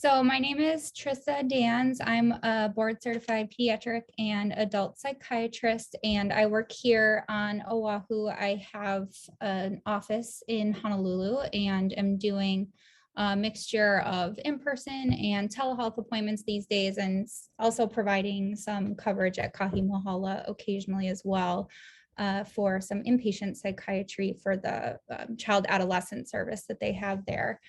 So my name is Trisa Danz. I'm a board certified pediatric and adult psychiatrist, and I work here on Oahu. I have an office in Honolulu and am doing a mixture of in-person and telehealth appointments these days, and also providing some coverage at Kahimahala occasionally as well for some inpatient psychiatry for the child adolescent service that they have there.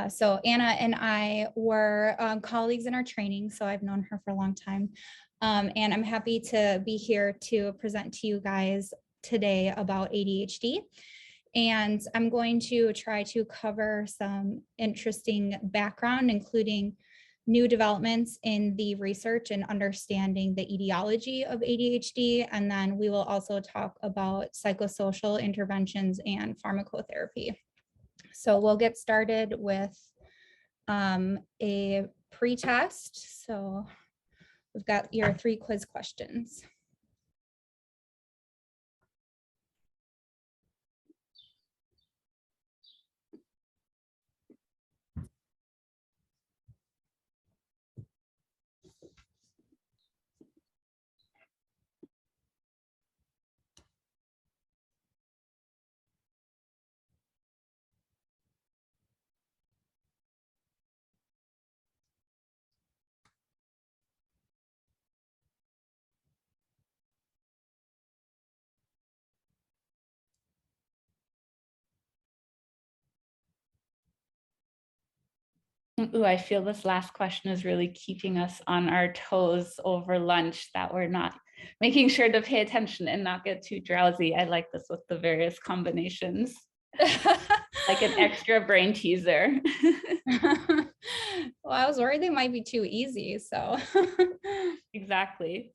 So Anna and I were colleagues in our training, so I've known her for a long time. And I'm happy to be here to present to you guys today about ADHD. And I'm going to try to cover some interesting background, including new developments in the research and understanding the etiology of ADHD. And then we will also talk about psychosocial interventions and pharmacotherapy. So we'll get started with a pre-test. So we've got your 3 quiz questions. Ooh, I feel this last question is really keeping us on our toes over lunch, that we're not making sure to pay attention and not get too drowsy. I like this with the various combinations. Like an extra brain teaser. Well, I was worried they might be too easy, so. Exactly.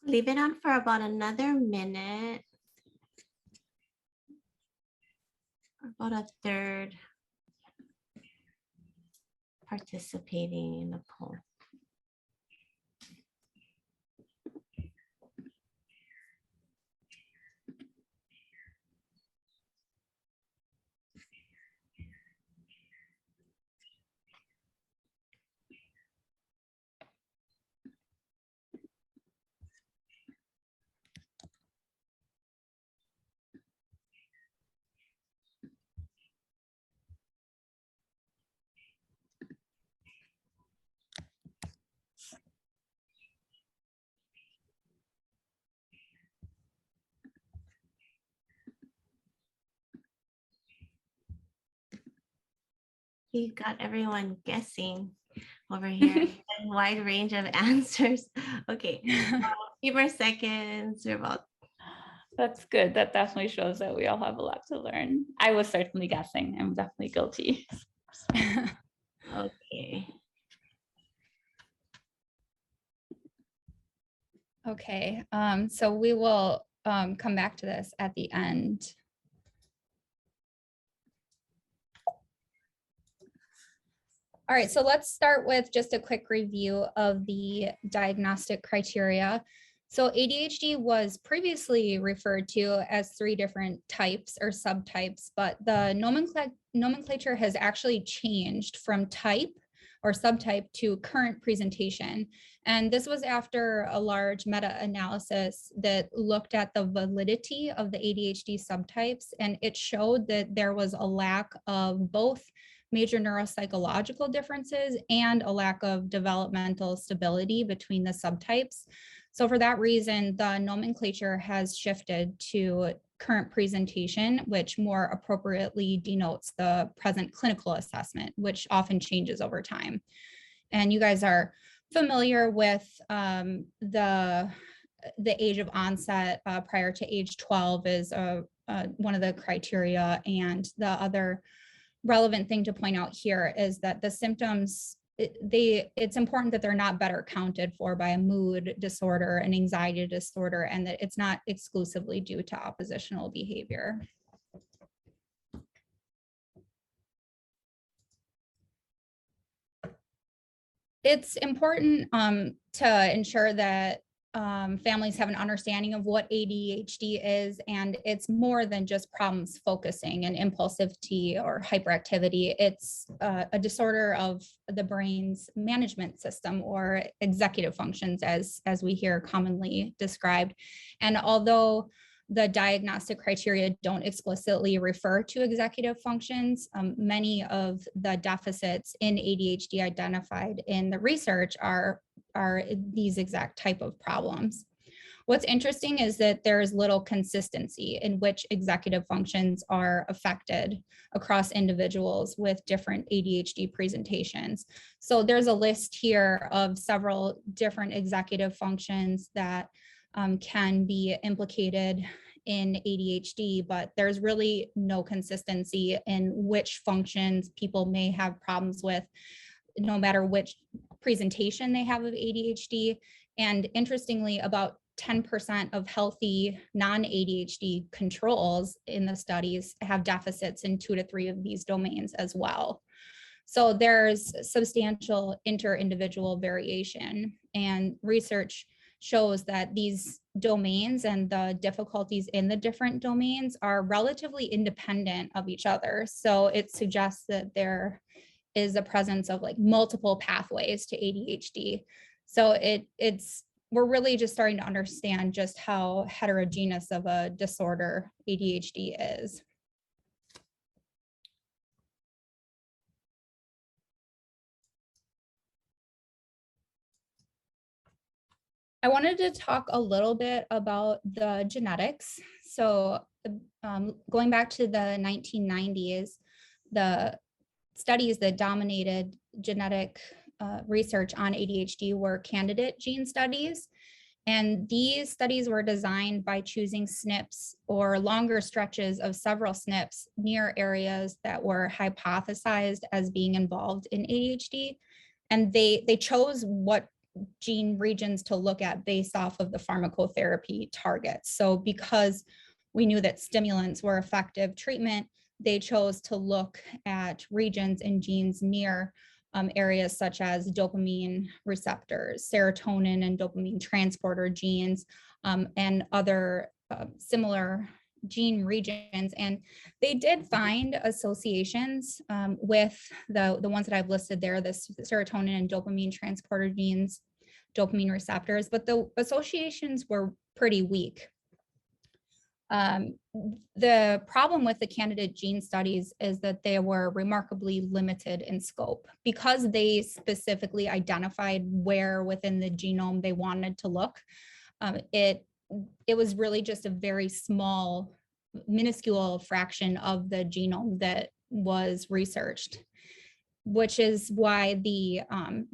Leave it on for about another minute. About a third participating in the poll. You got everyone guessing over here. A wide range of answers. Okay, a few more seconds. We're about. That's good. That definitely shows that we all have a lot to learn. I was certainly guessing. I'm definitely guilty. Okay. Okay, so we will come back to this at the end. All right, so let's start with just a quick review of the diagnostic criteria. So ADHD was previously referred to as 3 different types or subtypes, but the nomenclature has actually changed from type or subtype to current presentation. And this was after a large meta-analysis that looked at the validity of the ADHD subtypes, and it showed that there was a lack of both major neuropsychological differences and a lack of developmental stability between the subtypes. So for that reason, the nomenclature has shifted to current presentation, which more appropriately denotes the present clinical assessment, which often changes over time. And you guys are familiar with the age of onset prior to age 12 is one of the criteria, and the other relevant thing to point out here is that the symptoms it's important that they're not better accounted for by a mood disorder, an anxiety disorder, and that it's not exclusively due to oppositional behavior. It's important to ensure that families have an understanding of what ADHD is, and it's more than just problems focusing and impulsivity or hyperactivity. It's a disorder of the brain's management system or executive functions, as we hear commonly described. And although the diagnostic criteria don't explicitly refer to executive functions, many of the deficits in ADHD identified in the research are these exact type of problems. What's interesting is that there's little consistency in which executive functions are affected across individuals with different ADHD presentations. So there's a list here of several different executive functions that can be implicated in ADHD, but there's really no consistency in which functions people may have problems with, no matter which presentation they have of ADHD. And interestingly, about 10% of healthy non-ADHD controls in the studies have deficits in 2 to 3 of these domains as well. So there's substantial inter-individual variation, and research shows that these domains and the difficulties in the different domains are relatively independent of each other. So it suggests that there is a presence of like multiple pathways to ADHD. So we're really just starting to understand just how heterogeneous of a disorder ADHD is. I wanted to talk a little bit about the genetics. So going back to the 1990s, the studies that dominated genetic research on ADHD were candidate gene studies. And these studies were designed by choosing SNPs or longer stretches of several SNPs near areas that were hypothesized as being involved in ADHD. And they chose what gene regions to look at based off of the pharmacotherapy targets. So because we knew that stimulants were effective treatment, they chose to look at regions and genes near areas such as dopamine receptors, serotonin and dopamine transporter genes, and other similar gene regions. And they did find associations with the ones that I've listed there, the serotonin and dopamine transporter genes, dopamine receptors, but the associations were pretty weak. The problem with the candidate gene studies is that they were remarkably limited in scope because they specifically identified where within the genome they wanted to look. It was really just a very small, minuscule fraction of the genome that was researched, which is why the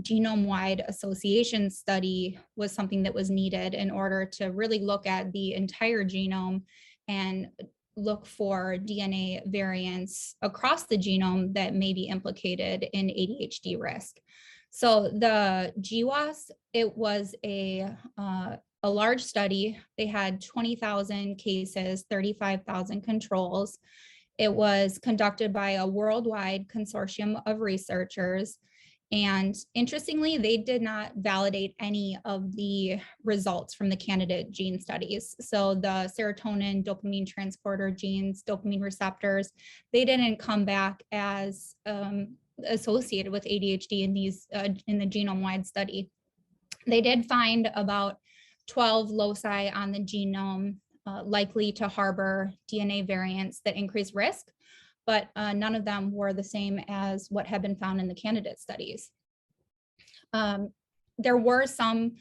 genome-wide association study was something that was needed in order to really look at the entire genome and look for DNA variants across the genome that may be implicated in ADHD risk. So the GWAS, it was a large study. They had 20,000 cases, 35,000 controls. It was conducted by a worldwide consortium of researchers. And interestingly, they did not validate any of the results from the candidate gene studies. So the serotonin, dopamine transporter genes, dopamine receptors, they didn't come back as associated with ADHD in these in the genome-wide study. They did find about 12 loci on the genome likely to harbor DNA variants that increase risk, but none of them were the same as what had been found in the candidate studies. There were some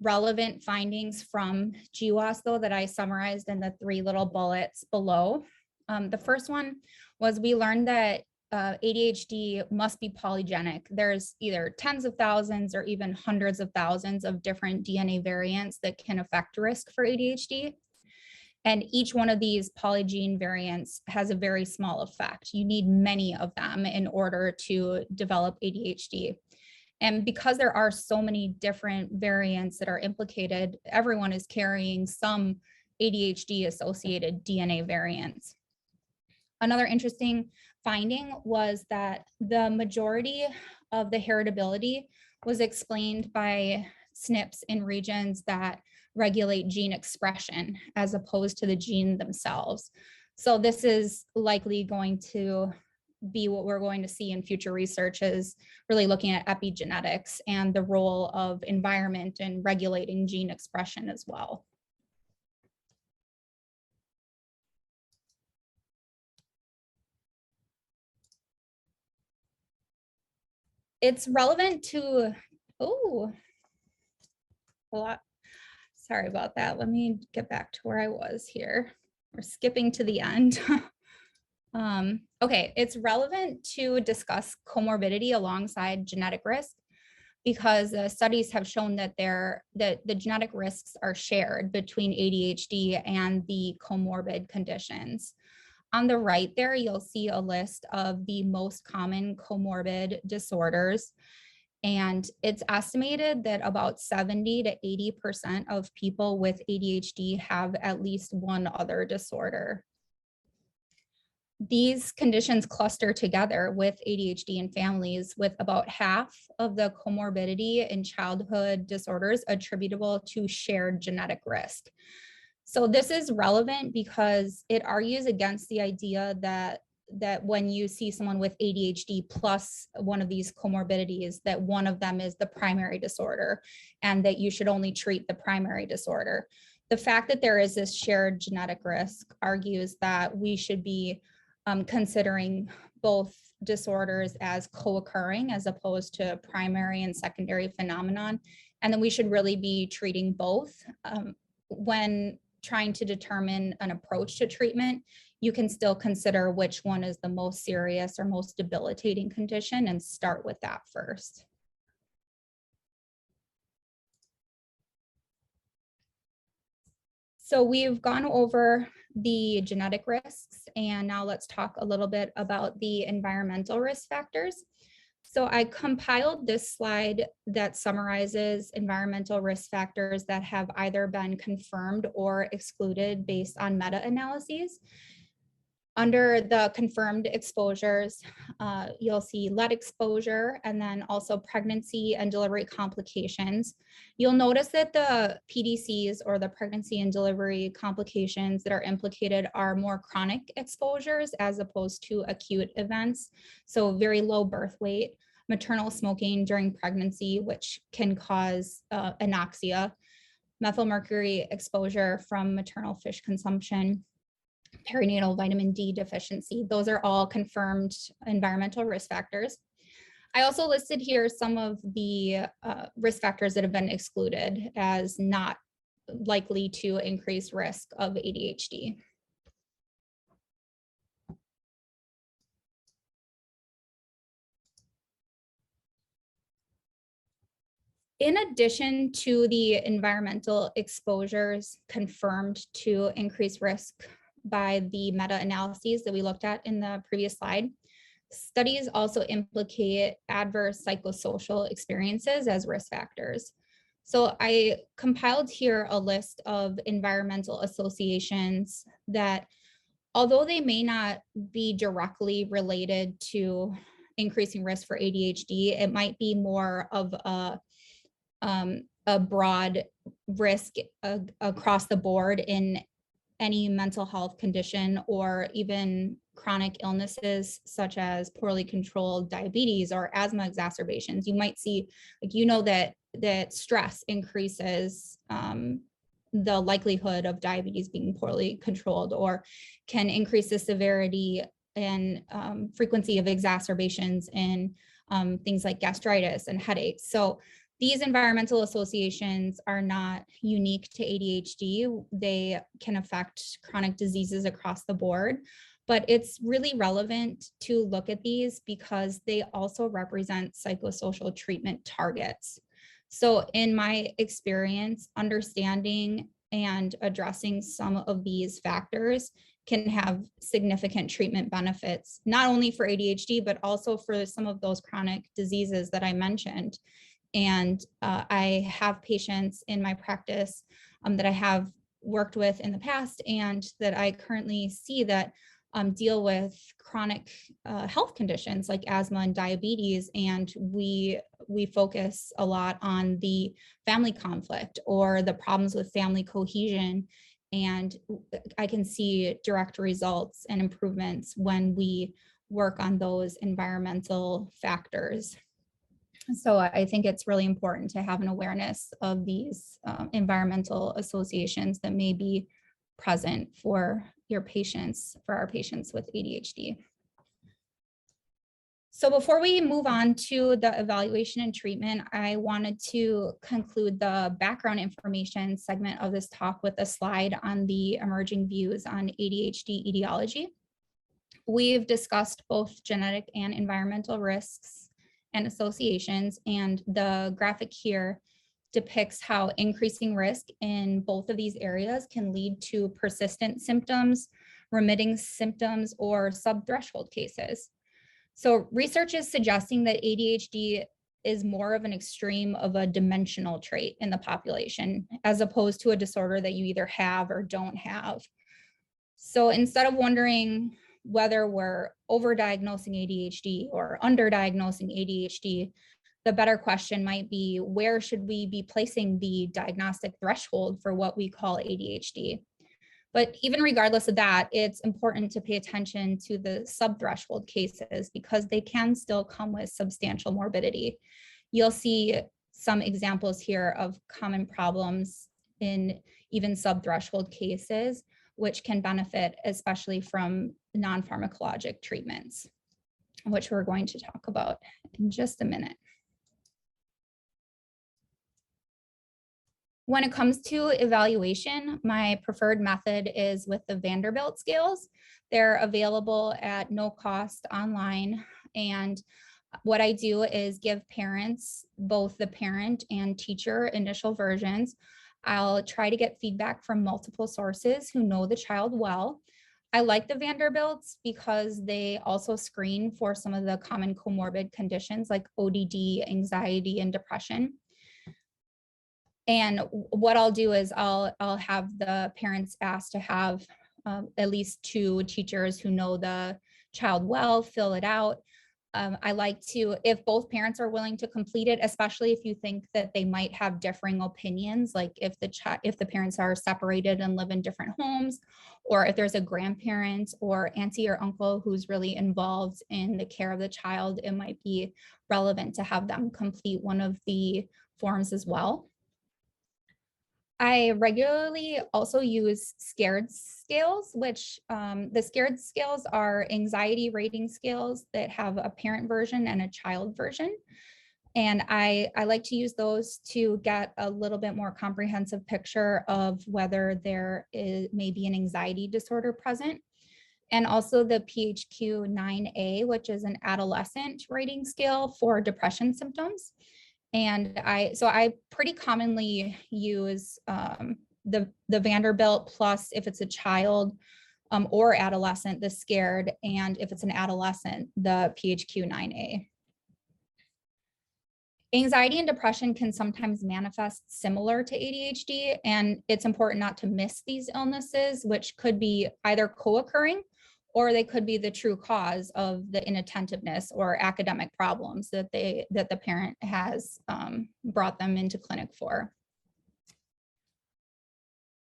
relevant findings from GWAS, though, that I summarized in the 3 little bullets below. The first one was we learned that ADHD must be polygenic. There's either tens of thousands or even hundreds of thousands of different DNA variants that can affect risk for ADHD. And each one of these polygene variants has a very small effect. You need many of them in order to develop ADHD. And because there are so many different variants that are implicated, everyone is carrying some ADHD associated DNA variants. Another interesting finding was that the majority of the heritability was explained by SNPs in regions that regulate gene expression as opposed to the gene themselves. So this is likely going to be what we're going to see in future research, is really looking at epigenetics and the role of environment in regulating gene expression as well. It's relevant to, oh, a lot. Sorry about that. Let me get back to where I was here. We're skipping to the end. Okay, it's relevant to discuss comorbidity alongside genetic risk, because studies have shown that the genetic risks are shared between ADHD and the comorbid conditions. On the right there, you'll see a list of the most common comorbid disorders. And it's estimated that about 70 to 80% of people with ADHD have at least one other disorder. These conditions cluster together with ADHD in families, with about half of the comorbidity in childhood disorders attributable to shared genetic risk. So this is relevant because it argues against the idea that when you see someone with ADHD plus one of these comorbidities, that one of them is the primary disorder and that you should only treat the primary disorder. The fact that there is this shared genetic risk argues that we should be considering both disorders as co-occurring as opposed to primary and secondary phenomenon. And then we should really be treating both. When trying to determine an approach to treatment, you can still consider which one is the most serious or most debilitating condition and start with that first. So we've gone over the genetic risks, and now let's talk a little bit about the environmental risk factors. So I compiled this slide that summarizes environmental risk factors that have either been confirmed or excluded based on meta-analyses. Under the confirmed exposures, you'll see lead exposure and then also pregnancy and delivery complications. You'll notice that the PDCs, or the pregnancy and delivery complications that are implicated, are more chronic exposures as opposed to acute events. So very low birth weight, maternal smoking during pregnancy, which can cause anoxia, methylmercury exposure from maternal fish consumption, perinatal vitamin D deficiency. Those are all confirmed environmental risk factors. I also listed here some of the risk factors that have been excluded as not likely to increase risk of ADHD. In addition to the environmental exposures confirmed to increase risk by the meta-analyses that we looked at in the previous slide, studies also implicate adverse psychosocial experiences as risk factors. So I compiled here a list of environmental associations that, although they may not be directly related to increasing risk for ADHD, it might be more of a broad risk across the board in any mental health condition, or even chronic illnesses such as poorly controlled diabetes or asthma exacerbations. You might see, like, that stress increases the likelihood of diabetes being poorly controlled, or can increase the severity and frequency of exacerbations in things like gastritis and headaches. So these environmental associations are not unique to ADHD. They can affect chronic diseases across the board, but it's really relevant to look at these because they also represent psychosocial treatment targets. So in my experience, understanding and addressing some of these factors can have significant treatment benefits, not only for ADHD, but also for some of those chronic diseases that I mentioned. And I have patients in my practice that I have worked with in the past and that I currently see that deal with chronic health conditions like asthma and diabetes. And we focus a lot on the family conflict or the problems with family cohesion. And I can see direct results and improvements when we work on those environmental factors. So I think it's really important to have an awareness of these environmental associations that may be present for your patients, for our patients with ADHD. So before we move on to the evaluation and treatment, I wanted to conclude the background information segment of this talk with a slide on the emerging views on ADHD etiology. We've discussed both genetic and environmental risks and associations, and the graphic here depicts how increasing risk in both of these areas can lead to persistent symptoms, remitting symptoms, or subthreshold cases. So research is suggesting that ADHD is more of an extreme of a dimensional trait in the population, as opposed to a disorder that you either have or don't have. So instead of wondering whether we're overdiagnosing ADHD or underdiagnosing ADHD, the better question might be, where should we be placing the diagnostic threshold for what we call ADHD? But even regardless of that, it's important to pay attention to the subthreshold cases because they can still come with substantial morbidity. You'll see some examples here of common problems in even subthreshold cases, which can benefit especially from non-pharmacologic treatments, which we're going to talk about in just a minute. When it comes to evaluation, my preferred method is with the Vanderbilt scales. They're available at no cost online. And what I do is give parents, both the parent and teacher, initial versions. I'll try to get feedback from multiple sources who know the child well. I like the Vanderbilts because they also screen for some of the common comorbid conditions like ODD, anxiety, and depression. And what I'll do is I'll have the parents asked to have at least 2 teachers who know the child well fill it out. I like to, if both parents are willing to complete it, especially if you think that they might have differing opinions, like if the parents are separated and live in different homes, or if there's a grandparent or auntie or uncle who's really involved in the care of the child, it might be relevant to have them complete one of the forms as well. I regularly also use SCARED scales, which the SCARED scales are anxiety rating scales that have a parent version and a child version. And I like to use those to get a little bit more comprehensive picture of whether there may be an anxiety disorder present. And also the PHQ-9A, which is an adolescent rating scale for depression symptoms. And I pretty commonly use the Vanderbilt plus, if it's a child or adolescent, the SCARED, and if it's an adolescent, the PHQ-9A. Anxiety and depression can sometimes manifest similar to ADHD, and it's important not to miss these illnesses, which could be either co-occurring or they could be the true cause of the inattentiveness or academic problems that the parent has brought them into clinic for.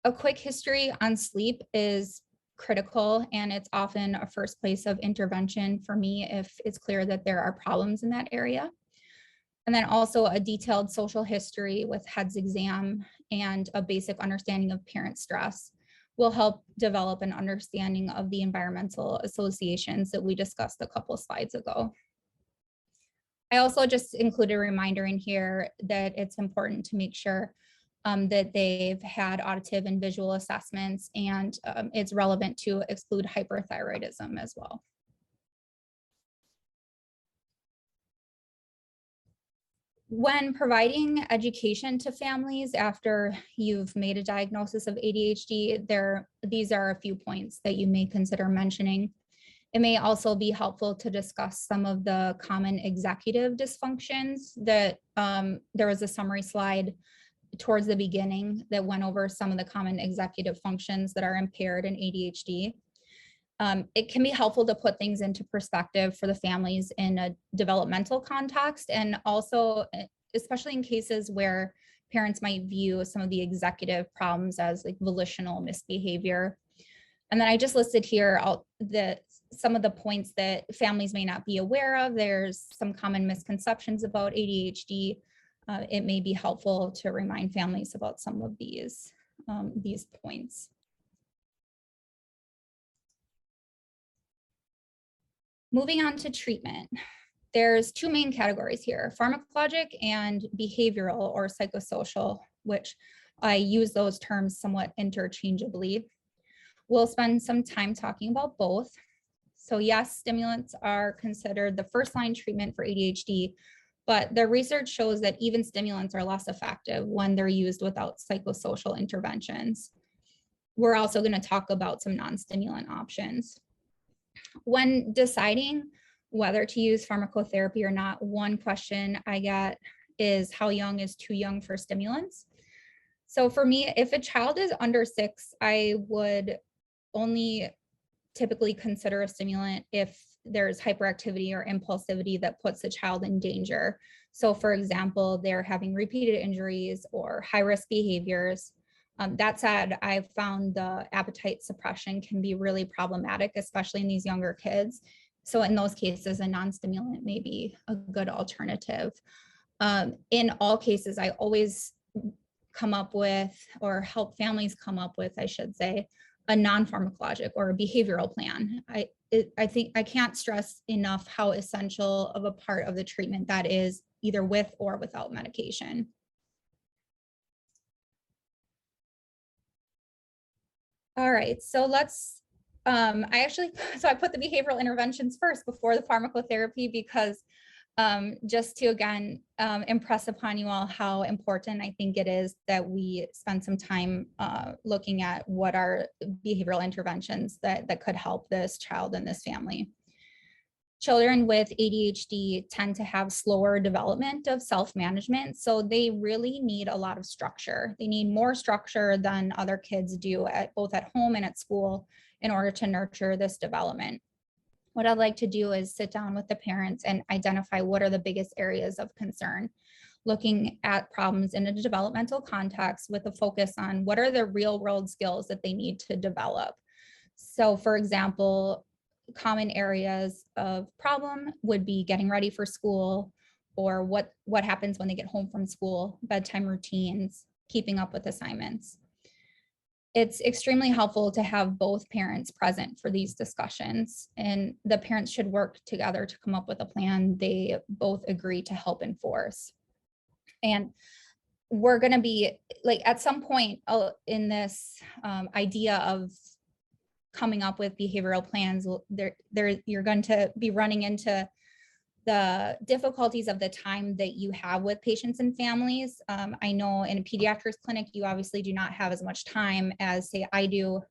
A quick history on sleep is critical, and it's often a first place of intervention for me if it's clear that there are problems in that area. And then also a detailed social history with HEDS exam and a basic understanding of parent stress will help develop an understanding of the environmental associations that we discussed a couple of slides ago. I also just included a reminder in here that it's important to make sure that they've had auditive and visual assessments, and it's relevant to exclude hyperthyroidism as well. When providing education to families after you've made a diagnosis of ADHD, these are a few points that you may consider mentioning. It may also be helpful to discuss some of the common executive dysfunctions that there was a summary slide towards the beginning that went over some of the common executive functions that are impaired in ADHD. It can be helpful to put things into perspective for the families in a developmental context, and also especially in cases where parents might view some of the executive problems as like volitional misbehavior. And then I just listed here some of the points that families may not be aware of. There's some common misconceptions about ADHD. It may be helpful to remind families about some of these points. Moving on to treatment. There's two main categories here, pharmacologic and behavioral or psychosocial, which I use those terms somewhat interchangeably. We'll spend some time talking about both. So yes, stimulants are considered the first line treatment for ADHD, but the research shows that even stimulants are less effective when they're used without psychosocial interventions. We're also going to talk about some non-stimulant options. When deciding whether to use pharmacotherapy or not, one question I get is how young is too young for stimulants? So for me, if a child is under 6, I would only typically consider a stimulant if there's hyperactivity or impulsivity that puts the child in danger. So for example, they're having repeated injuries or high-risk behaviors. That said, I've found the appetite suppression can be really problematic, especially in these younger kids. So in those cases, a non-stimulant may be a good alternative. In all cases, I always come up with, or help families come up with, I should say, a non-pharmacologic or a behavioral plan. I think I can't stress enough how essential of a part of the treatment that is, either with or without medication. All right, so let's, I put the behavioral interventions first before the pharmacotherapy because just to again impress upon you all how important I think it is that we spend some time looking at what are behavioral interventions that could help this child and this family. Children with ADHD tend to have slower development of self-management, so they really need a lot of structure. They need more structure than other kids do both at home and at school in order to nurture this development. What I'd like to do is sit down with the parents and identify what are the biggest areas of concern, looking at problems in a developmental context with a focus on what are the real world skills that they need to develop. So for example, common areas of problem would be getting ready for school, or what happens when they get home from school, bedtime routines, keeping up with assignments. It's extremely helpful to have both parents present for these discussions, and the parents should work together to come up with a plan they both agree to help enforce. And we're going to be like at some point in this idea of coming up with behavioral plans, you're going to be running into the difficulties of the time that you have with patients and families. I know in a pediatrics clinic, you obviously do not have as much time as say I do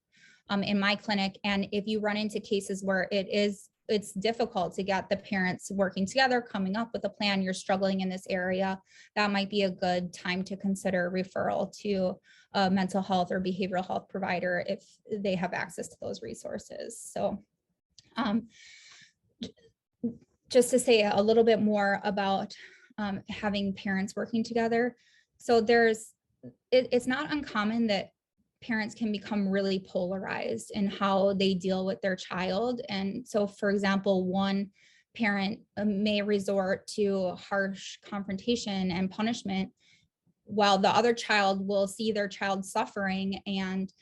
in my clinic. And if you run into cases where it's difficult to get the parents working together, coming up with a plan, you're struggling in this area, that might be a good time to consider referral to a mental health or behavioral health provider if they have access to those resources. So just to say a little bit more about having parents working together. So it's not uncommon that parents can become really polarized in how they deal with their child. And so, for example, one parent may resort to harsh confrontation and punishment, while the other child will see their child suffering and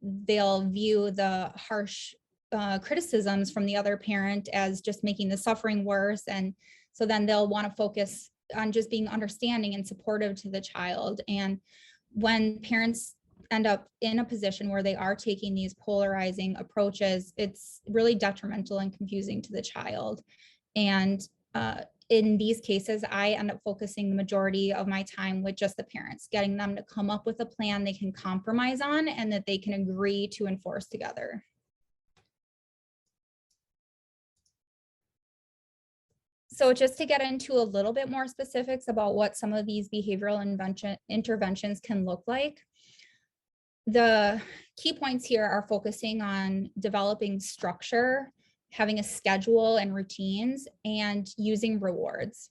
they'll view the harsh criticisms from the other parent as just making the suffering worse. And so then they'll want to focus on just being understanding and supportive to the child. And when parents end up in a position where they are taking these polarizing approaches, it's really detrimental and confusing to the child. And in these cases, I end up focusing the majority of my time with just the parents, getting them to come up with a plan they can compromise on and that they can agree to enforce together. So just to get into a little bit more specifics about what some of these behavioral interventions can look like, the key points here are focusing on developing structure, having a schedule and routines, and using rewards.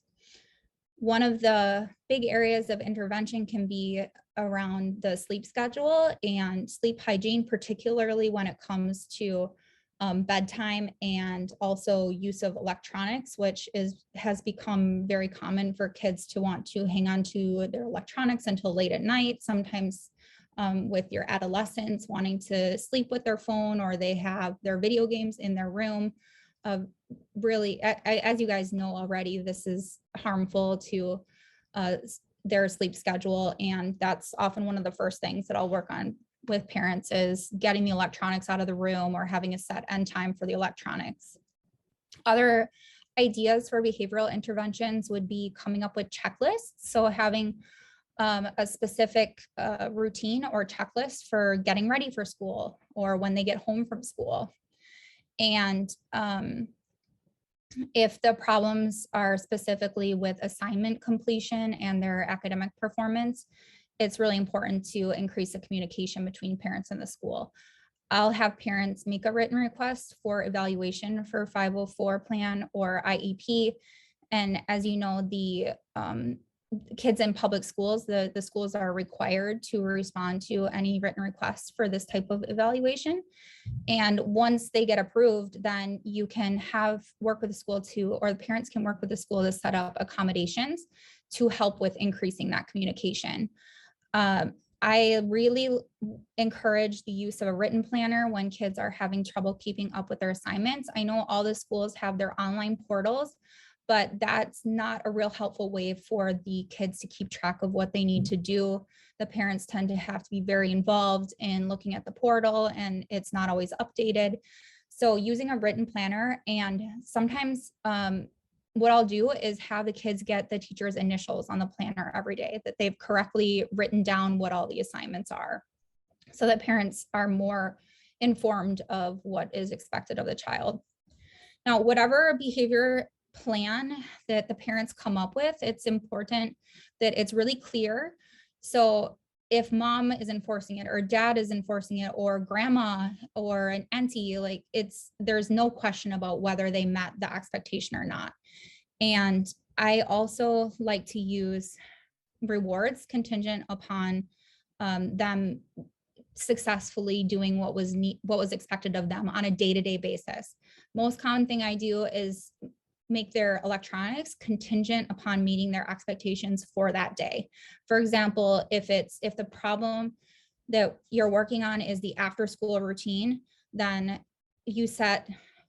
One of the big areas of intervention can be around the sleep schedule and sleep hygiene, particularly when it comes to bedtime and also use of electronics, which has become very common for kids to want to hang on to their electronics until late at night, sometimes with your adolescents wanting to sleep with their phone, or they have their video games in their room. Really, as you guys know already, this is harmful to their sleep schedule. And that's often one of the first things that I'll work on with parents is getting the electronics out of the room or having a set end time for the electronics. Other ideas for behavioral interventions would be coming up with checklists. So having a specific routine or checklist for getting ready for school or when they get home from school. And if the problems are specifically with assignment completion and their academic performance, it's really important to increase the communication between parents and the school. I'll have parents make a written request for evaluation for 504 plan or IEP. And as you know, the kids in public schools, the schools are required to respond to any written requests for this type of evaluation. And once they get approved, then you can work with the school or the parents can work with the school to set up accommodations to help with increasing that communication. I really encourage the use of a written planner when kids are having trouble keeping up with their assignments. I know all the schools have their online portals, but that's not a real helpful way for the kids to keep track of what they need to do. The parents tend to have to be very involved in looking at the portal, and it's not always updated. So using a written planner, and sometimes what I'll do is have the kids get the teacher's initials on the planner every day, that they've correctly written down what all the assignments are, so that parents are more informed of what is expected of the child. Now, whatever behavior plan that the parents come up with, it's important that it's really clear. So if mom is enforcing it or dad is enforcing it or grandma or an auntie, like there's no question about whether they met the expectation or not. And I also like to use rewards contingent upon them successfully doing what was expected of them on a day-to-day basis. Most common thing I do is make their electronics contingent upon meeting their expectations for that day. For example, if the problem that you're working on is the after school routine, then you set,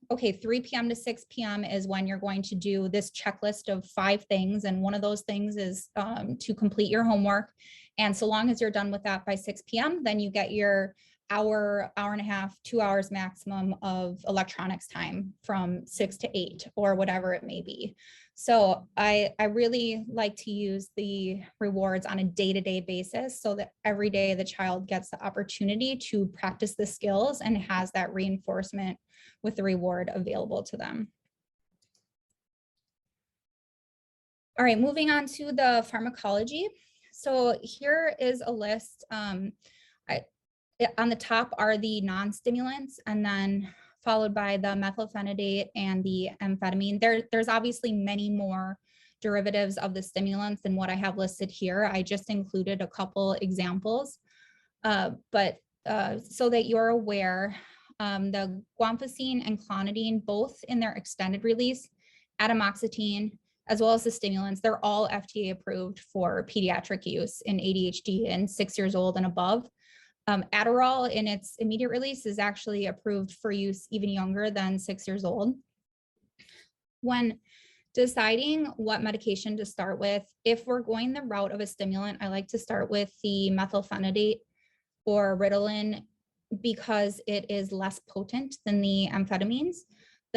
okay, 3 p.m. to 6 p.m. is when you're going to do this checklist of 5 things. And one of those things is to complete your homework. And so long as you're done with that by 6 p.m., then you get your hour and a half, 2 hours maximum of electronics time from 6 to 8 or whatever it may be. So I really like to use the rewards on a day-to-day basis so that every day the child gets the opportunity to practice the skills and has that reinforcement with the reward available to them. All right, moving on to the pharmacology. So here is a list. On the top are the non-stimulants, and then followed by the methylphenidate and the amphetamine. There's obviously many more derivatives of the stimulants than what I have listed here. I just included a couple examples, but so that you're aware, the guanfacine and clonidine, both in their extended release, atomoxetine, as well as the stimulants, they're all FDA approved for pediatric use in ADHD and 6 years old and above. Adderall in its immediate release is actually approved for use even younger than 6 years old. When deciding what medication to start with, if we're going the route of a stimulant, I like to start with the methylphenidate or Ritalin because it is less potent than the amphetamines.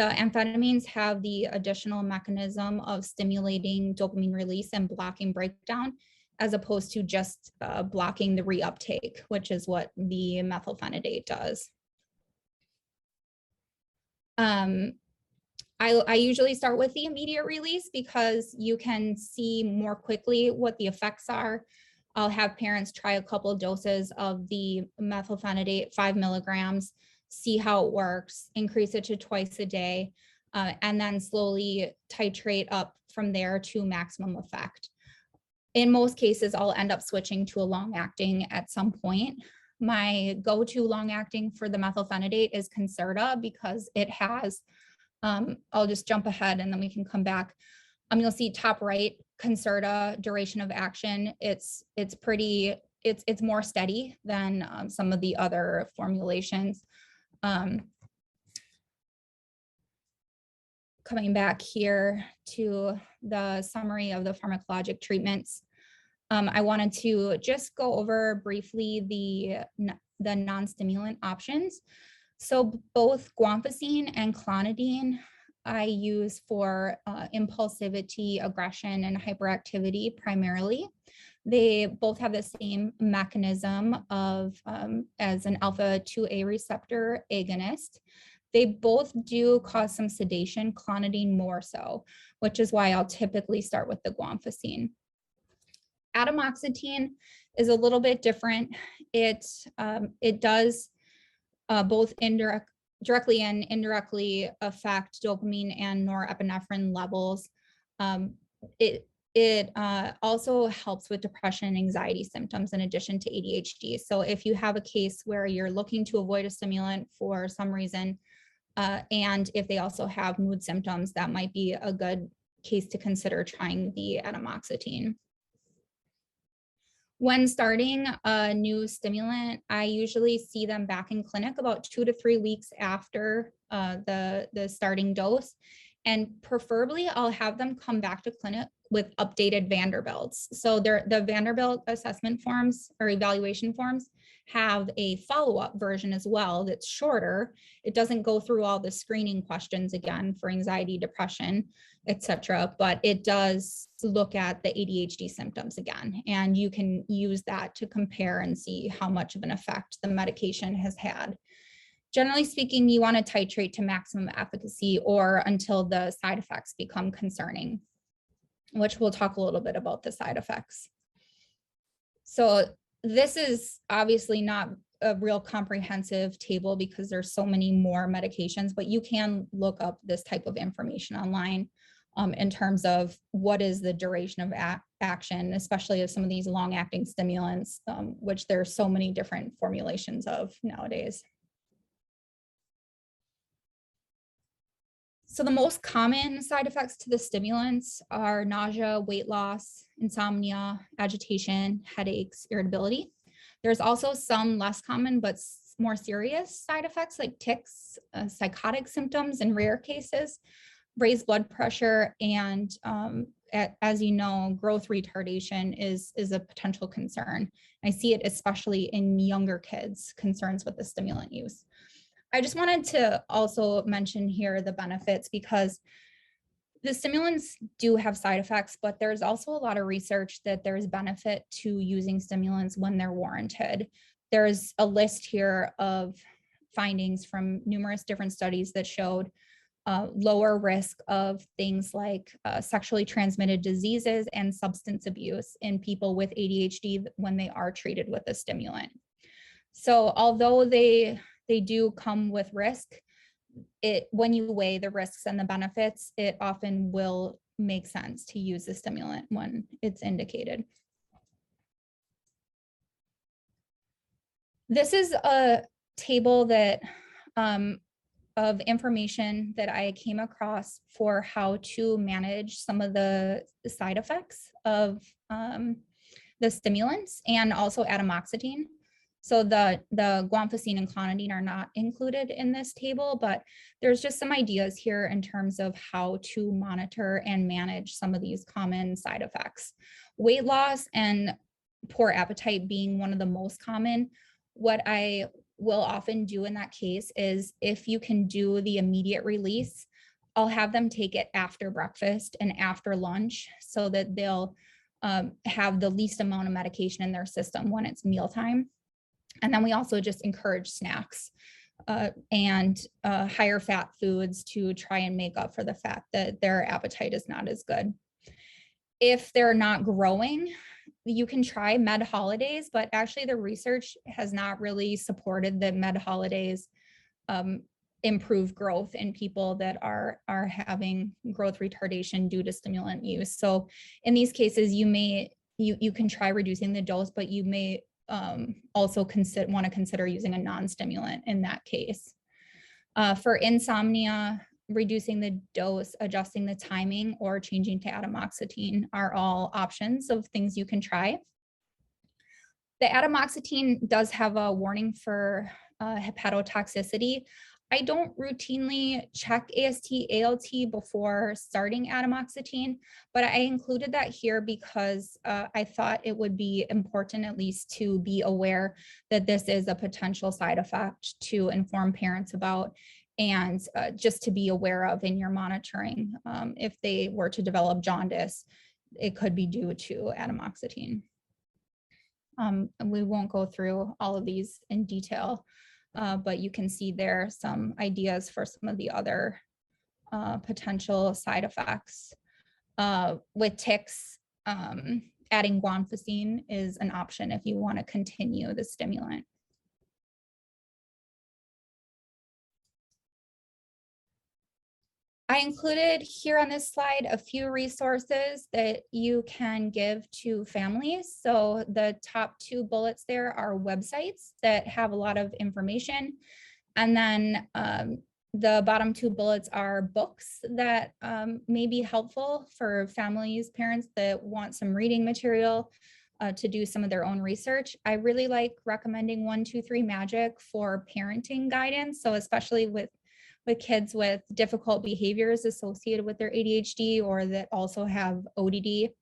The amphetamines have the additional mechanism of stimulating dopamine release and blocking breakdown, as opposed to just blocking the reuptake, which is what the methylphenidate does. I usually start with the immediate release because you can see more quickly what the effects are. I'll have parents try a couple doses of the methylphenidate, 5 milligrams, see how it works, increase it to twice a day, and then slowly titrate up from there to maximum effect. In most cases, I'll end up switching to a long-acting at some point. My go-to long-acting for the methylphenidate is Concerta because it has, I'll just jump ahead and then we can come back. You'll see top right, Concerta duration of action. It's more steady than some of the other formulations. Coming back here to the summary of the pharmacologic treatments, I wanted to just go over briefly the non-stimulant options. So both guanfacine and clonidine I use for impulsivity, aggression, and hyperactivity primarily. They both have the same mechanism of as an alpha-2A receptor agonist. They both do cause some sedation, clonidine more so, which is why I'll typically start with the guanfacine. Atomoxetine is a little bit different. It does both directly and indirectly affect dopamine and norepinephrine levels. It also helps with depression and anxiety symptoms in addition to ADHD. So if you have a case where you're looking to avoid a stimulant for some reason, and if they also have mood symptoms, that might be a good case to consider trying the atomoxetine. When starting a new stimulant, I usually see them back in clinic about 2 to 3 weeks after the starting dose. And preferably I'll have them come back to clinic with updated Vanderbilts. So the Vanderbilt assessment forms or evaluation forms have a follow-up version as well that's shorter. It doesn't go through all the screening questions again for anxiety, depression, etc., but it does look at the ADHD symptoms again. And you can use that to compare and see how much of an effect the medication has had. Generally speaking, you want to titrate to maximum efficacy or until the side effects become concerning, which we'll talk a little bit about the side effects. So this is obviously not a real comprehensive table because there's so many more medications, but you can look up this type of information online in terms of what is the duration of action, especially of some of these long-acting stimulants, which there's so many different formulations of nowadays. So the most common side effects to the stimulants are nausea, weight loss, insomnia, agitation, headaches, irritability. There's also some less common but more serious side effects like tics, psychotic symptoms in rare cases, raised blood pressure, and as you know, growth retardation is a potential concern. I see it especially in younger kids, concerns with the stimulant use. I just wanted to also mention here the benefits because the stimulants do have side effects, but there's also a lot of research that there's benefit to using stimulants when they're warranted. There's a list here of findings from numerous different studies that showed lower risk of things like sexually transmitted diseases and substance abuse in people with ADHD when they are treated with a stimulant. So although they do come with risk, when you weigh the risks and the benefits, it often will make sense to use the stimulant when it's indicated. This is a table that of information that I came across for how to manage some of the side effects of the stimulants and also atomoxetine. So the guanfacine and clonidine are not included in this table, but there's just some ideas here in terms of how to monitor and manage some of these common side effects. Weight loss and poor appetite being one of the most common. What I will often do in that case is if you can do the immediate release, I'll have them take it after breakfast and after lunch so that they'll have the least amount of medication in their system when it's mealtime. And then we also just encourage snacks and higher fat foods to try and make up for the fact that their appetite is not as good. If they're not growing, you can try med holidays, but actually the research has not really supported that med holidays improve growth in people that are having growth retardation due to stimulant use. So in these cases, you can try reducing the dose, but you may also want to consider using a non-stimulant in that case. For insomnia, reducing the dose, adjusting the timing, or changing to atomoxetine are all options of things you can try. The atomoxetine does have a warning for hepatotoxicity. I don't routinely check AST, ALT before starting atomoxetine, but I included that here because I thought it would be important at least to be aware that this is a potential side effect to inform parents about, and just to be aware of in your monitoring. If they were to develop jaundice, it could be due to atomoxetine. We won't go through all of these in detail, but you can see there some ideas for some of the other potential side effects. With tics, adding guanfacine is an option if you want to continue the stimulant. I included here on this slide a few resources that you can give to families. So the top 2 bullets there are websites that have a lot of information. And then the bottom 2 bullets are books that may be helpful for families, parents that want some reading material to do some of their own research. I really like recommending 1-2-3 Magic for parenting guidance. So especially with kids with difficult behaviors associated with their ADHD or that also have ODD.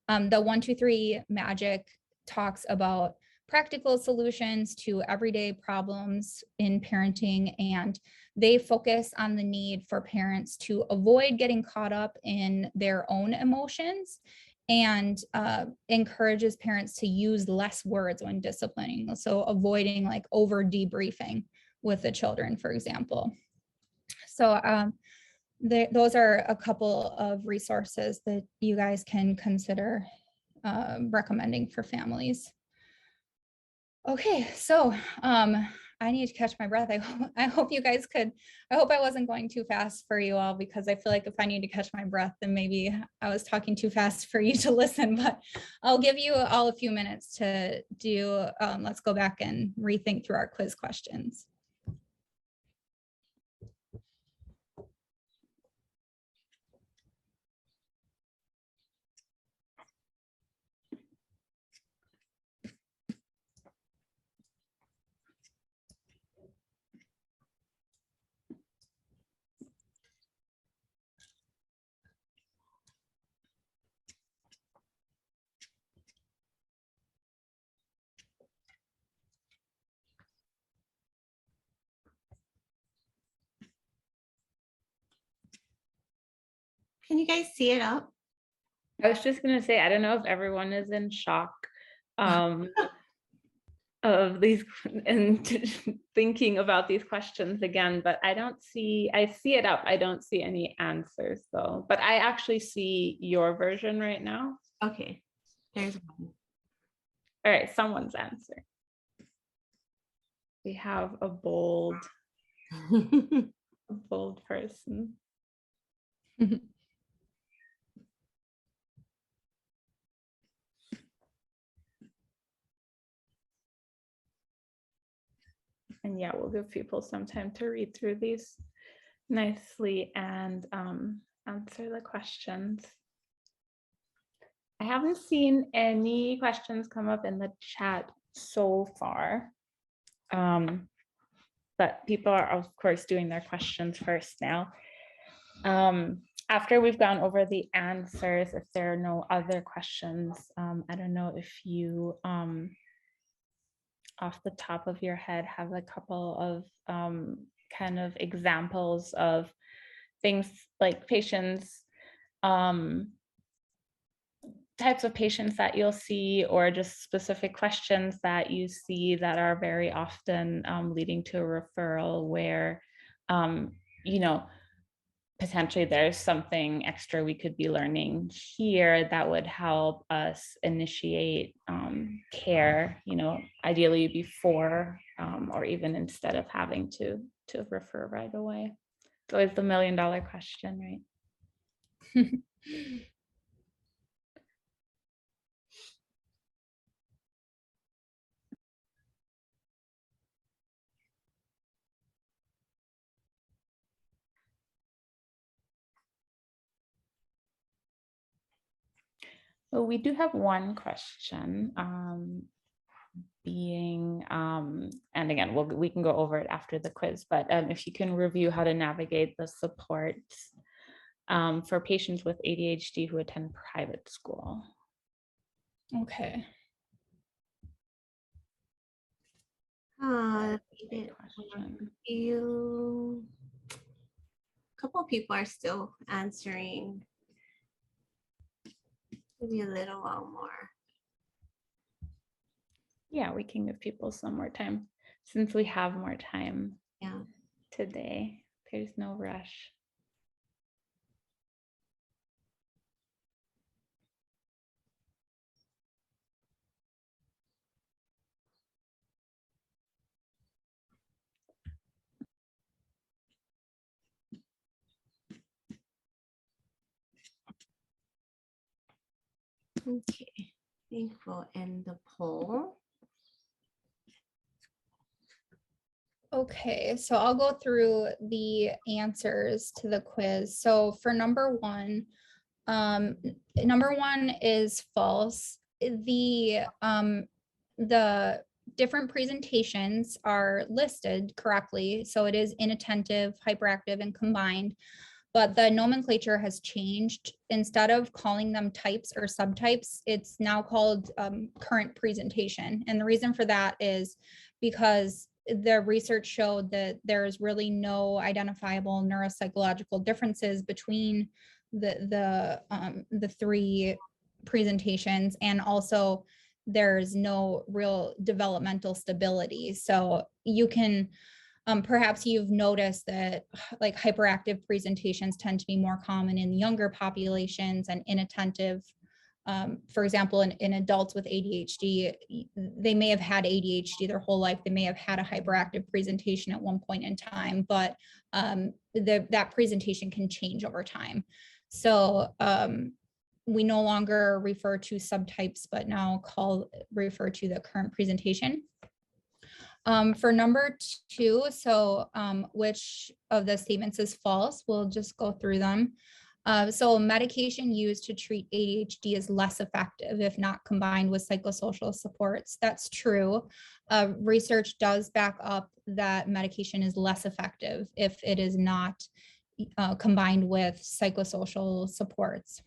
The 1-2-3 Magic talks about practical solutions to everyday problems in parenting, and they focus on the need for parents to avoid getting caught up in their own emotions and encourages parents to use less words when disciplining. So avoiding like over debriefing with the children, for example. So those are a couple of resources that you guys can consider recommending for families. Okay, so I need to catch my breath. I hope you guys could, I hope I wasn't going too fast for you all, because I feel like if I need to catch my breath, then maybe I was talking too fast for you to listen, but I'll give you all a few minutes to do, let's go back and rethink through our quiz questions. Can you guys see it up? I was just going to say, I don't know if everyone is in shock of these and thinking about these questions again, but I see it up. I don't see any answers though, but I actually see your version right now. Okay, there's one. All right, someone's answer. We have a bold person. And yeah, we'll give people some time to read through these nicely and answer the questions. I haven't seen any questions come up in the chat so far, but people are of course doing their questions first now. After we've gone over the answers, if there are no other questions, I don't know if you off the top of your head have a couple of kind of examples of things like patients, types of patients that you'll see, or just specific questions that you see that are very often leading to a referral where, you know, potentially there's something extra we could be learning here that would help us initiate care, you know, ideally before or even instead of having to refer right away. It's always the $1 million question, right? Well, we do have one question and again, we can go over it after the quiz, but if you can review how to navigate the supports for patients with ADHD who attend private school. Okay. A Question. couple of people are still answering. Maybe a little while more. Yeah, we can give people some more time since we have more time today. There's no rush. Okay, I think we'll end the poll. Okay, so I'll go through the answers to the quiz. So for number one is false. The different presentations are listed correctly. So it is inattentive, hyperactive, and combined, but the nomenclature has changed. Instead of calling them types or subtypes, it's now called current presentation. And the reason for that is because the research showed that there's really no identifiable neuropsychological differences between the three presentations, and also there's no real developmental stability. So you can perhaps you've noticed that like hyperactive presentations tend to be more common in younger populations, and inattentive, for example, in adults with ADHD, they may have had ADHD their whole life. They may have had a hyperactive presentation at one point in time, but that presentation can change over time. So we no longer refer to subtypes, but now refer to the current presentation. For number two, so which of the statements is false? We'll just go through them. So medication used to treat ADHD is less effective if not combined with psychosocial supports. That's true. Research does back up that medication is less effective if it is not combined with psychosocial supports.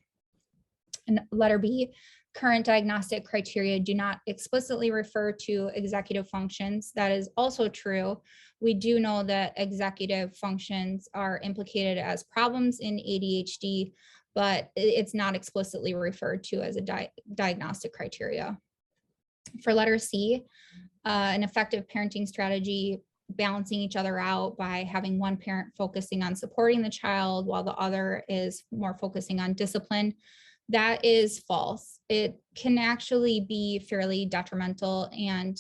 And letter B, current diagnostic criteria do not explicitly refer to executive functions. That is also true. We do know that executive functions are implicated as problems in ADHD, but it's not explicitly referred to as a diagnostic criteria. For letter C, an effective parenting strategy balancing each other out by having one parent focusing on supporting the child while the other is more focusing on discipline. That is false. It can actually be fairly detrimental and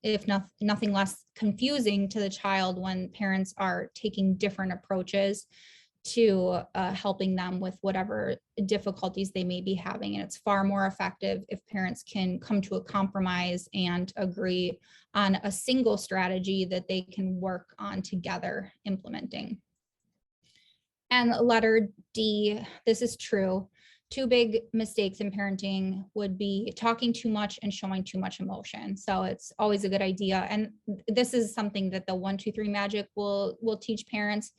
if nothing less confusing to the child when parents are taking different approaches to helping them with whatever difficulties they may be having. And it's far more effective if parents can come to a compromise and agree on a single strategy that they can work on together implementing. And letter D, this is true. Two big mistakes in parenting would be talking too much and showing too much emotion. So it's always a good idea. And this is something that the 1, 2, 3 magic will teach parents.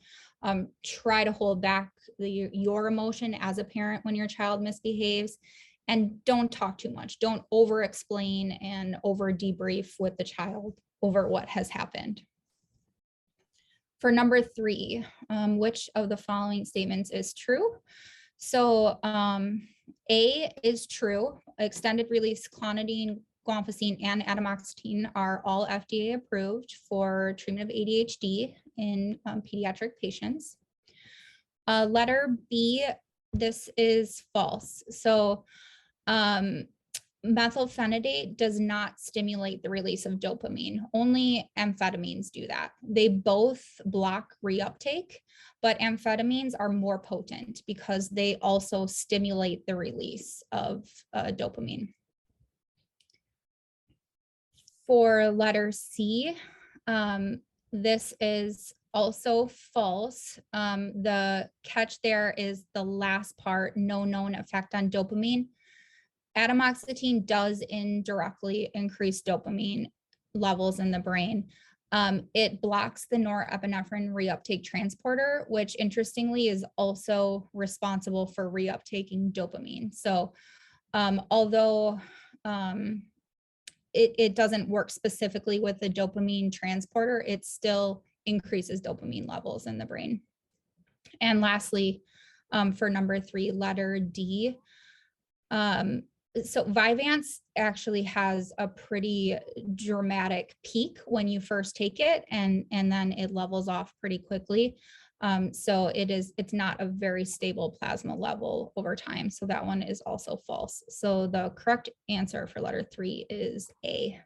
Try to hold back your emotion as a parent when your child misbehaves, and don't talk too much. Don't over explain and over debrief with the child over what has happened. For number 3, which of the following statements is true? So A is true. Extended release clonidine, guanfacine, and atomoxetine are all FDA approved for treatment of ADHD in pediatric patients. Letter B, this is false. So methylphenidate does not stimulate the release of dopamine. Only amphetamines do that. They both block reuptake, but amphetamines are more potent because they also stimulate the release of dopamine. For letter C, this is also false. The catch there is the last part, no known effect on dopamine. Atomoxetine does indirectly increase dopamine levels in the brain. It blocks the norepinephrine reuptake transporter, which interestingly is also responsible for reuptaking dopamine. So although it doesn't work specifically with the dopamine transporter, it still increases dopamine levels in the brain. And lastly, for number 3, letter D, so Vyvanse actually has a pretty dramatic peak when you first take it, and then it levels off pretty quickly. So it's not a very stable plasma level over time. So that one is also false. So the correct answer for letter 3 is A.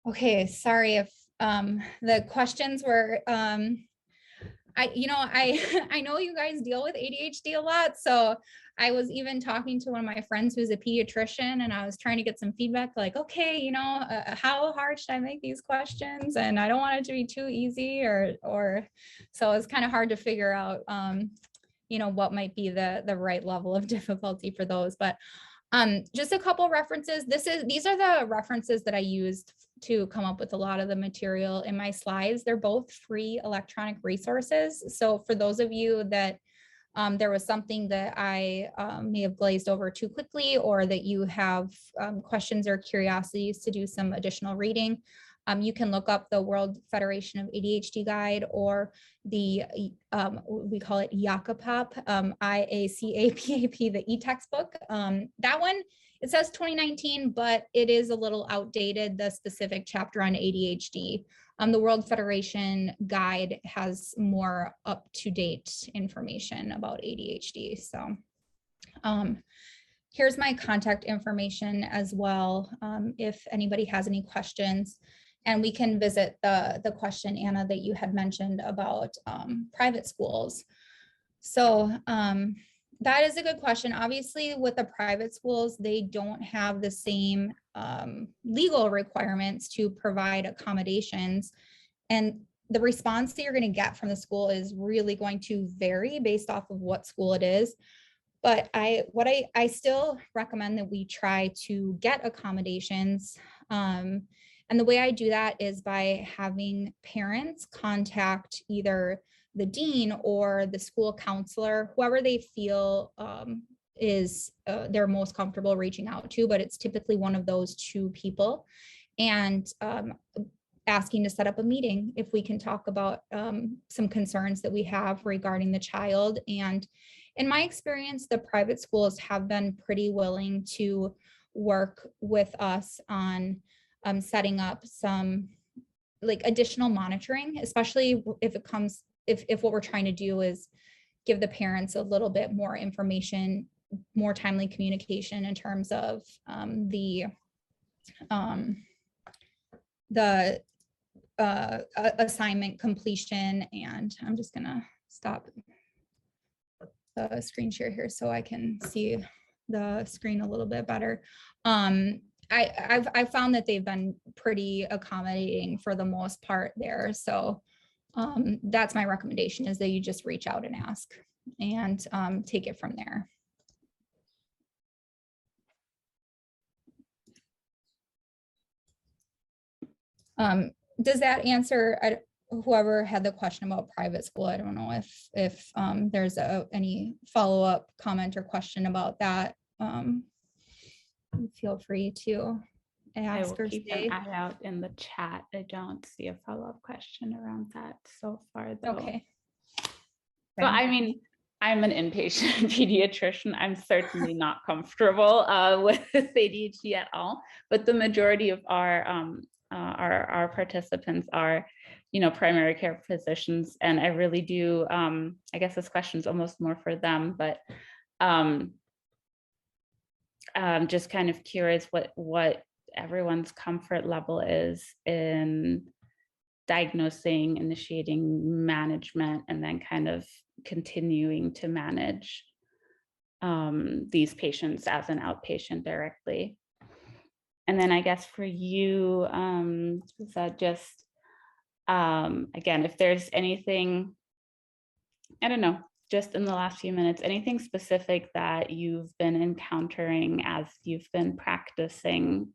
Okay, sorry if the questions were, I know you guys deal with ADHD a lot, so I was even talking to one of my friends who's a pediatrician, and I was trying to get some feedback, like, okay, how hard should I make these questions? And I don't want it to be too easy, or so it's kind of hard to figure out, what might be the right level of difficulty for those. But just a couple references. These are the references that I used to come up with a lot of the material in my slides. They're both free electronic resources. So for those of you that there was something that I may have glazed over too quickly, or that you have questions or curiosities to do some additional reading, you can look up the World Federation of ADHD Guide, or the, we call it IACAPAP, IACAPAP, the e-textbook. That one, it says 2019, but it is a little outdated, the specific chapter on ADHD. The World Federation Guide has more up-to-date information about ADHD. So here's my contact information as well, if anybody has any questions. And we can visit the question, Anna, that you had mentioned about private schools. So that is a good question. Obviously, with the private schools, they don't have the same legal requirements to provide accommodations. And the response that you're going to get from the school is really going to vary based off of what school it is. But I still recommend that we try to get accommodations. And the way I do that is by having parents contact either the dean or the school counselor, whoever they feel is they're most comfortable reaching out to, but it's typically one of those 2 people, and asking to set up a meeting if we can talk about some concerns that we have regarding the child. And in my experience, the private schools have been pretty willing to work with us on setting up some like additional monitoring, especially if what we're trying to do is give the parents a little bit more information, more timely communication in terms of the assignment completion. And I'm just gonna stop the screen share here so I can see the screen a little bit better. I've found that they've been pretty accommodating for the most part there. So that's my recommendation, is that you just reach out and ask, and take it from there. Does that answer whoever had the question about private school? I don't know if there's any follow-up comment or question about that. Feel free to I ask will or keep say? an eye out in the chat. I don't see a follow-up question around that so far, though. Okay. So, I mean, I'm an inpatient pediatrician. I'm certainly not comfortable with ADHD at all, but the majority of our participants are, primary care physicians, and I really do. I guess this question is almost more for them, but just kind of curious what everyone's comfort level is in diagnosing, initiating management, and then kind of continuing to manage these patients as an outpatient directly. And then I guess for you, is that just, again, if there's anything, I don't know, just in the last few minutes, anything specific that you've been encountering as you've been practicing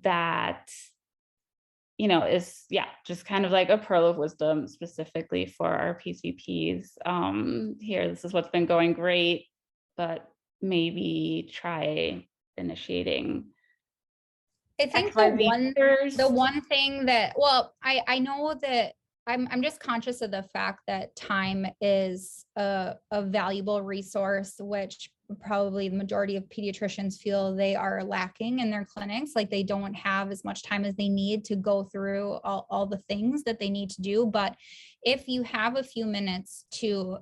that, is, just kind of like a pearl of wisdom specifically for our PCPs here. This is what's been going great, but maybe try initiating. I think XYZ the one thing that, well, I know that I'm just conscious of the fact that time is a valuable resource, which probably the majority of pediatricians feel they are lacking in their clinics. Like they don't have as much time as they need to go through all the things that they need to do. But if you have a few minutes to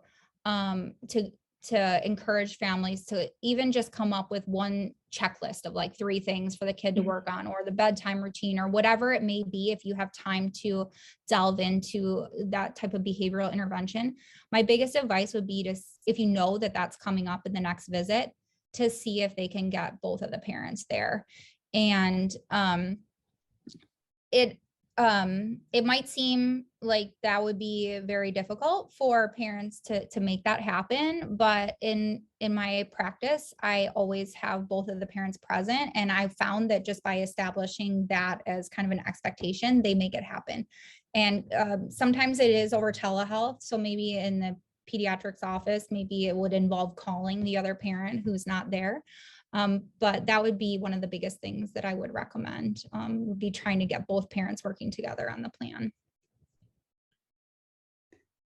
encourage families to even just come up with one checklist of like 3 things for the kid to work on, or the bedtime routine, or whatever it may be, if you have time to delve into that type of behavioral intervention. My biggest advice would be to, if you know that that's coming up in the next visit, to see if they can get both of the parents there. And it might seem like that would be very difficult for parents to make that happen, but in my practice, I always have both of the parents present, and I found that just by establishing that as kind of an expectation, they make it happen. And sometimes it is over telehealth, so maybe in the pediatrics office, maybe it would involve calling the other parent who's not there. But that would be one of the biggest things that I would recommend, would be trying to get both parents working together on the plan.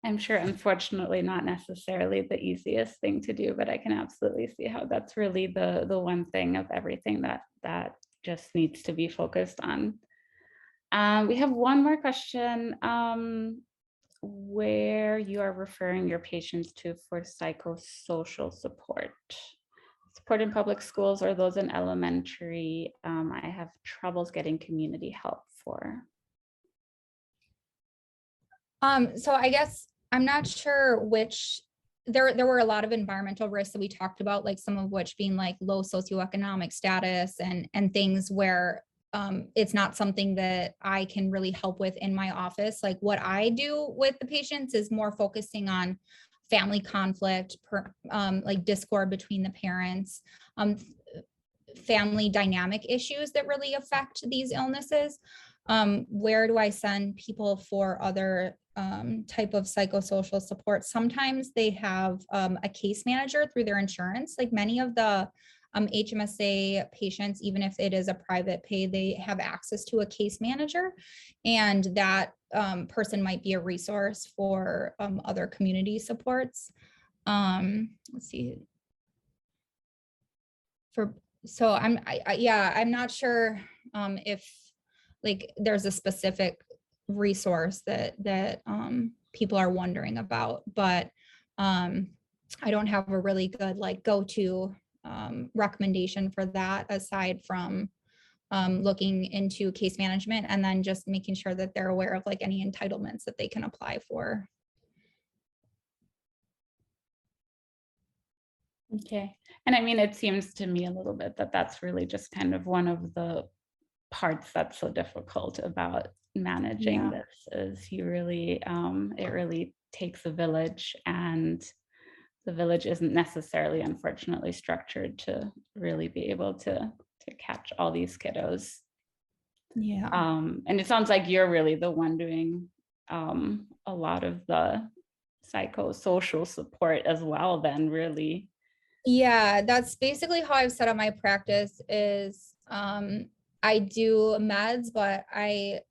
I'm sure, unfortunately, not necessarily the easiest thing to do, but I can absolutely see how that's really the one thing of everything that just needs to be focused on. We have one more question, where you are referring your patients to for psychosocial support. Support in public schools or those in elementary, I have troubles getting community help for. So I guess I'm not sure which, there were a lot of environmental risks that we talked about, like some of which being like low socioeconomic status and things where it's not something that I can really help with in my office. Like what I do with the patients is more focusing on family conflict, like discord between the parents, family dynamic issues that really affect these illnesses. Where do I send people for other type of psychosocial support? Sometimes they have a case manager through their insurance. Like many of the HMSA patients, even if it is a private pay, they have access to a case manager, and that person might be a resource for other community supports. Let's see. So I'm not sure if like there's a specific resource that people are wondering about, but I don't have a really good like go-to recommendation for that, aside from looking into case management and then just making sure that they're aware of like any entitlements that they can apply for. Okay. And I mean, it seems to me a little bit that that's really just kind of one of the parts that's so difficult about managing this, is you really, it really takes a village, and the village isn't necessarily, unfortunately, structured to really be able to catch all these kiddos. Yeah. And it sounds like you're really the one doing a lot of the psychosocial support as well, then, really. Yeah, that's basically how I've set up my practice is I do meds, but I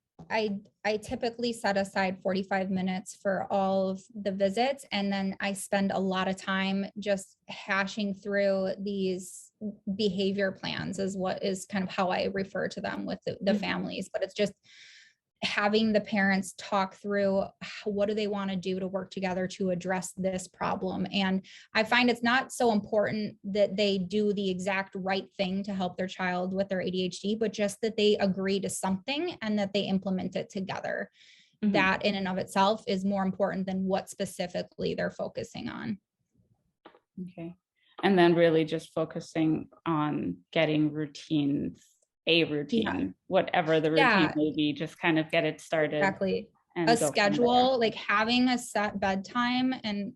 typically set aside 45 minutes for all of the visits. And then I spend a lot of time just hashing through these behavior plans is what is kind of how I refer to them with the families. But it's just having the parents talk through what do they want to do to work together to address this problem. And I find it's not so important that they do the exact right thing to help their child with their ADHD, but just that they agree to something and that they implement it together. That in and of itself is more important than what specifically they're focusing on. Okay. And then really just focusing on getting routines, whatever the routine may be, just kind of get it started. Exactly. And a schedule, like having a set bedtime and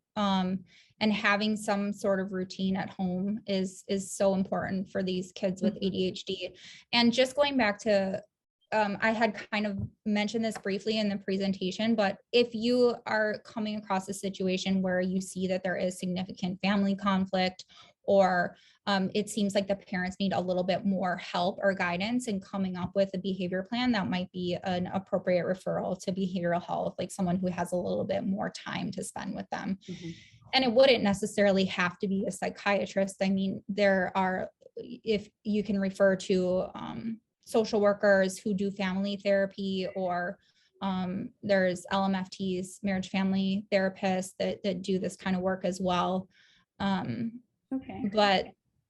having some sort of routine at home is so important for these kids with ADHD. And just going back to, I had kind of mentioned this briefly in the presentation, but if you are coming across a situation where you see that there is significant family conflict, or it seems like the parents need a little bit more help or guidance in coming up with a behavior plan, that might be an appropriate referral to behavioral health, like someone who has a little bit more time to spend with them. And it wouldn't necessarily have to be a psychiatrist. I mean, there are, if you can refer to social workers who do family therapy, or there's LMFTs, marriage family therapists that do this kind of work as well. But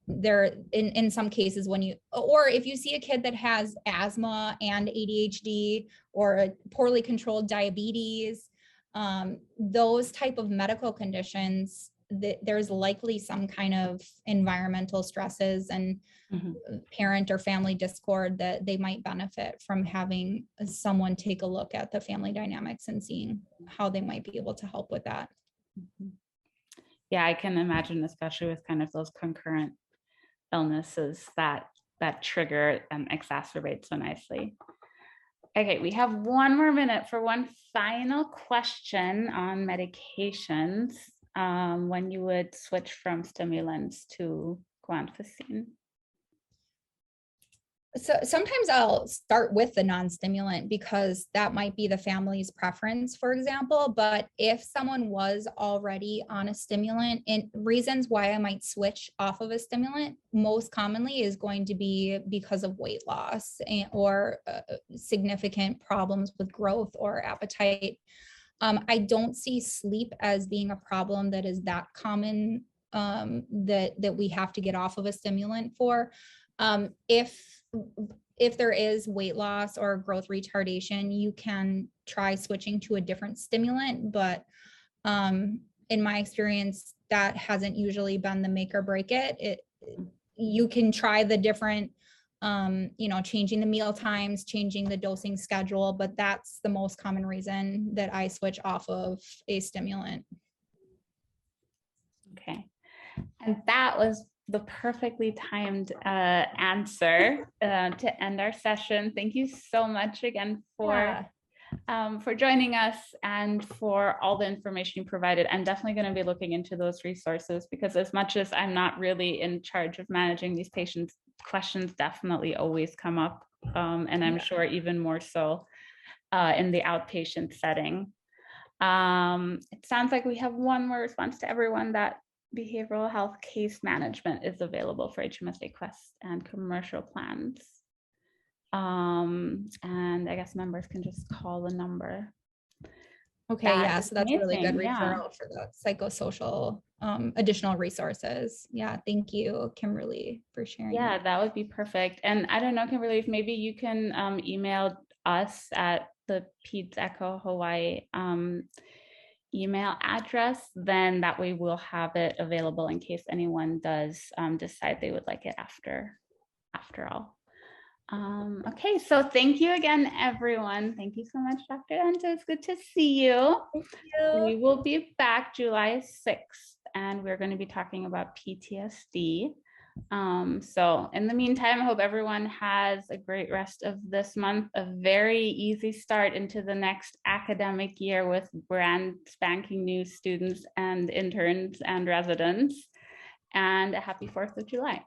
there, in some cases, when you, or if you see a kid that has asthma and ADHD or a poorly controlled diabetes, those type of medical conditions, there's likely some kind of environmental stresses and parent or family discord that they might benefit from having someone take a look at the family dynamics and seeing how they might be able to help with that. Yeah, I can imagine, especially with kind of those concurrent illnesses that trigger and exacerbate so nicely. Okay, we have one more minute for one final question on medications. When you would switch from stimulants to guanfacine? So sometimes I'll start with the non-stimulant because that might be the family's preference, for example. But if someone was already on a stimulant, and reasons why I might switch off of a stimulant most commonly is going to be because of weight loss or significant problems with growth or appetite. I don't see sleep as being a problem that is that common that we have to get off of a stimulant for. If there is weight loss or growth retardation, you can try switching to a different stimulant, but in my experience, that hasn't usually been the make or break it. You can try the different, changing the meal times, changing the dosing schedule, but that's the most common reason that I switch off of a stimulant. Okay, and that was the perfectly timed answer to end our session. Thank you so much again for joining us and for all the information you provided. I'm definitely going to be looking into those resources, because as much as I'm not really in charge of managing these patients, questions definitely always come up, and I'm sure even more so in the outpatient setting. It sounds like we have one more response to everyone, that behavioral health case management is available for HMSA Quest and commercial plans. And I guess members can just call the number. Okay, yeah, so that's a really good referral for the psychosocial additional resources. Yeah, thank you, Kimberly, for sharing. Yeah, that would be perfect. And I don't know, Kimberly, if maybe you can email us at the Peds Echo Hawaii email address, then that way we'll have it available in case anyone does decide they would like it after all. Okay, so thank you again, everyone. Thank you so much, Dr. Danz. It's good to see you. Thank you. We will be back July 6th, and we're going to be talking about PTSD. So in the meantime, I hope everyone has a great rest of this month, a very easy start into the next academic year with brand spanking new students and interns and residents. and a happy 4th of July.